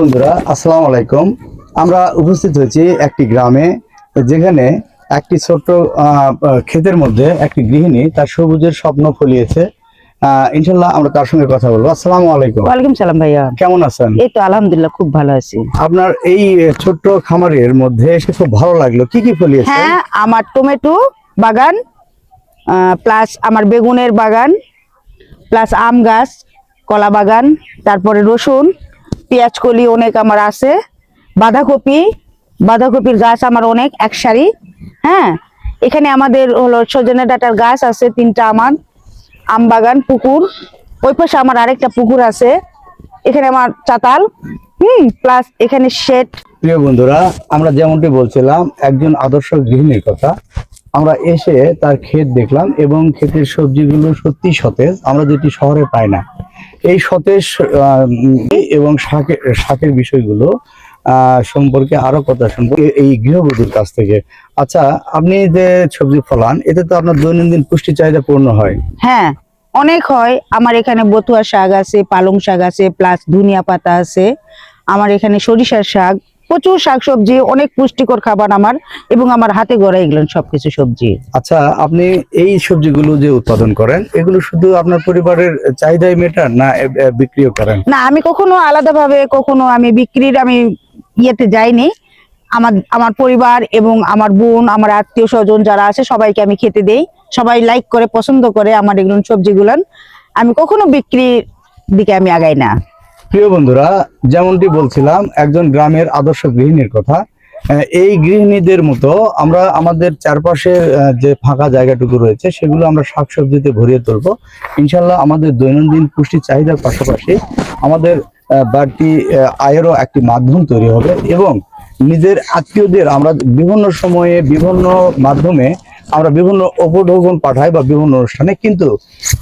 বন্ধুরা আসসালামু আলাইকুম। আমরা উপস্থিত হয়েছি একটি গ্রামে, যেখানে একটি ছোট্ট ক্ষেতের মধ্যে একটি গৃহিণী তার সবুজের স্বপ্ন ফলিয়েছে। ইনশাল্লাহ আমরা তার সঙ্গে কথা বলবো। আসসালামু আলাইকুম। ওয়ালাইকুম সালাম ভাইয়া, কেমন আছেন? এই তো আলহামদুলিল্লাহ খুব ভালো আছি। আপনার এই ছোট্ট খামারের মধ্যে এসে খুব ভালো লাগলো। কি কি ফলিয়েছে? হ্যাঁ, আমার টমেটো বাগান, প্লাস আমার বেগুনের বাগান, প্লাস আম গাছ, কলা বাগান, তারপরে রসুন, পেঁয়াজ কলি অনেক আমার আছে, বাঁধাকপির গাছ আমার অনেক, এক সারি। হ্যাঁ, এখানে আমাদের হলো সজনে ডাঁটার গাছ আছে 3টা, আমার আম বাগান, পুকুর, ওই পাশে আমার আরেকটা পুকুর আছে, এখানে আমার চাতাল, প্লাস এখানে শেড। প্রিয় বন্ধুরা, আমরা যেমনটি বলছিলাম একজন আদর্শ গৃহিণীর কথা। আমরা এসে তার ক্ষেত দেখলাম এবং ক্ষেতের সবজিগুলো সত্যি সতেজ, আমরা যেটি শহরে পাই না। এই সতেজ এবং শাকের বিষয়গুলো সম্পর্কে আরো কথা শুনবো এই গৃহবধূর কাছ থেকে। আচ্ছা, আপনি যে সবজি ফলান, এতে তো আপনার দৈনন্দিন পুষ্টি চাহিদা পূর্ণ হয়? হ্যাঁ, অনেক হয়। আমার এখানে বতুয়া শাক আছে, পালং শাক আছে, প্লাস ধনিয়া পাতা আছে, আমার এখানে সরিষার শাক, প্রচুর শাকসবজি, অনেক পুষ্টিকর খাবার আমার, এবং আমার হাতে গড়া এগুলো সবকিছু সবজি। আচ্ছা, আপনি এই সবজিগুলো যে উৎপাদন করেন, এগুলো শুধু আপনার পরিবারের চাহিদাই মেটান না বিক্রিও করেন? না, আমি কখনো আলাদাভাবে কখনো আমি বিক্রির ইয়েতে যাইনি। আমার পরিবার এবং আমার বোন, আমার আত্মীয় স্বজন যারা আছে সবাইকে আমি খেতে দেই, সবাই লাইক করে পছন্দ করে আমার এগুলো সবজিগুলান। আমি কখনো বিক্রির দিকে আমি আগাই না। প্রিয় বন্ধুরা, যেমনটি বলছিলাম একজন গ্রামের আদর্শ গৃহিণীর কথা। এই গৃহিণীদের মতো আমরা আমাদের চারপাশের যে ফাঁকা জায়গাটুকু রয়েছে সেগুলো আমরা শাকসবজিতে ভরিয়ে তুলবো। ইনশাল্লাহ আমাদের দৈনন্দিন পুষ্টি চাহিদার পাশাপাশি আমাদের বাড়তি আয়েরও একটি মাধ্যম তৈরি হবে, এবং নিজের আত্মীয়দের আমরা বিভিন্ন সময়ে বিভিন্ন মাধ্যমে আমরা বিভিন্ন উপঢৌকন পাঠাই বা বিভিন্ন অনুষ্ঠানে। কিন্তু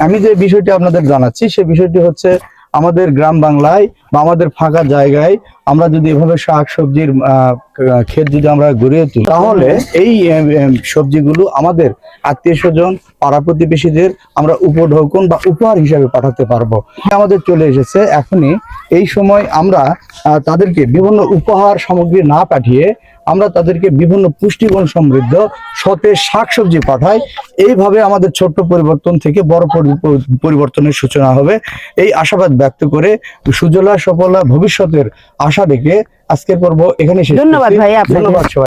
আমি যে বিষয়টি আপনাদের জানাচ্ছি সে বিষয়টি হচ্ছে, আমাদের গ্রাম বাংলায় বা আমাদের ফাঁকা জায়গায় আমরা যদি এভাবে শাক সবজির ক্ষেত যদি আমরা গড়ে তুলি, তাহলে এই সবজিগুলো আমাদের আত্মীয় স্বজন, পাড়া প্রতিবেশীদের আমরা উপঢৌকন বা উপহার হিসাবে পাঠাতে পারবো। আমাদের চলে এসেছে এখনই এই সময় আমরা তাদেরকে বিভিন্ন উপহার সামগ্রী না পাঠিয়ে আমরা তাদেরকে বিভিন্ন পুষ্টিগুণ সমৃদ্ধ সতেজ শাকসবজি পাঠাই। এইভাবে আমাদের ছোট্ট পরিবর্তন থেকে বড় পরিবর্তনের সূচনা হবে, এই আশাবাদ ব্যক্ত করে সুজলা সফলা ভবিষ্যতের আশা রেখে আজকের পর্ব এখানে শেষ করছি। ধন্যবাদ ভাই, ধন্যবাদ সবাই।